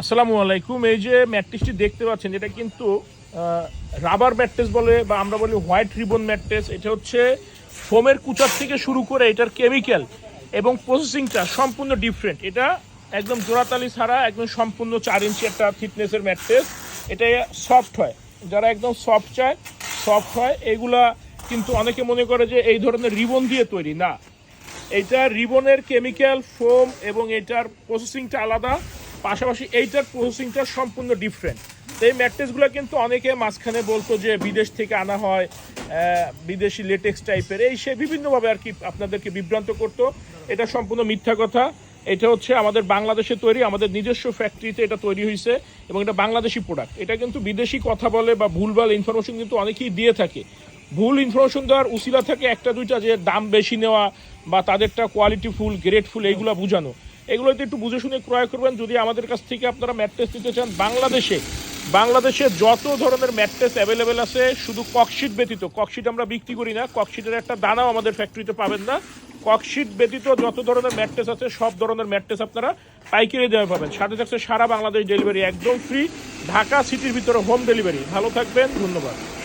আসসালামু আলাইকুম। এই যে ম্যাট্রেসটি দেখতে পাচ্ছেন, এটা কিন্তু রাবার ম্যাট্রেস বলে বা আমরা বলি হোয়াইট রিবন ম্যাট্রেস। এটা হচ্ছে ফোমের কুচার থেকে শুরু করে এটার কেমিক্যাল এবং প্রসেসিংটা সম্পূর্ণ ডিফারেন্ট। এটা একদম জোড়াতালি ছাড়া একদম সম্পূর্ণ 4 ইঞ্চি একটা থিকনেসের ম্যাট্রেস। এটা সফট হয়, যারা একদম সফট চায় সফট হয়। এগুলা কিন্তু অনেকে মনে করে যে এই ধরনের রিবন দিয়ে তৈরি, না, এইটা রিবনের কেমিক্যাল ফোম এবং এটার প্রসেসিংটা আলাদা, পাশাপাশি এইটার প্রসেসিংটা সম্পূর্ণ ডিফারেন্ট। তো এই ম্যাট্রেসগুলো কিন্তু অনেকে মাঝখানে বলতো যে বিদেশ থেকে আনা হয়, বিদেশি লেটেক্স টাইপের, এই সে বিভিন্নভাবে আর কি আপনাদেরকে বিভ্রান্ত করতো। এটা সম্পূর্ণ মিথ্যা কথা। এটা হচ্ছে আমাদের বাংলাদেশে তৈরি, আমাদের নিজস্ব ফ্যাক্টরিতে এটা তৈরি হয়েছে এবং এটা বাংলাদেশি প্রোডাক্ট। এটা কিন্তু বিদেশি কথা বলে বা ভুলভাল ইনফরমেশন কিন্তু অনেকেই দিয়ে থাকে। ভুল ইনফরমেশন দেওয়ার উসিলা থাকে একটা দুইটা, যে দাম বেশি নেওয়া বা তাদেরটা কোয়ালিটিফুল গ্রেটফুল এইগুলো বোঝানো। এগুলোতে একটু বুঝে শুনে ক্রয় করবেন যদি আমাদের কাছ থেকে আপনারা ম্যাট্রেস নিতে চান। বাংলাদেশে যত ধরনের ম্যাট্রেস অ্যাভেলেবেল আছে, শুধু ককশিট ব্যতীত, ককশিট আমরা বিক্রি করি না, ককশিটের একটা দানাও আমাদের ফ্যাক্টরিতে পাবেন না। ককশিট ব্যতীত যত ধরনের ম্যাট্রেস আছে সব ধরনের ম্যাট্রেস আপনারা পাইকারি দামে পাবেন। সাথে থাকছে সারা বাংলাদেশ ডেলিভারি একদম ফ্রি, ঢাকা সিটির ভিতরে হোম ডেলিভারি। ভালো থাকবেন, ধন্যবাদ।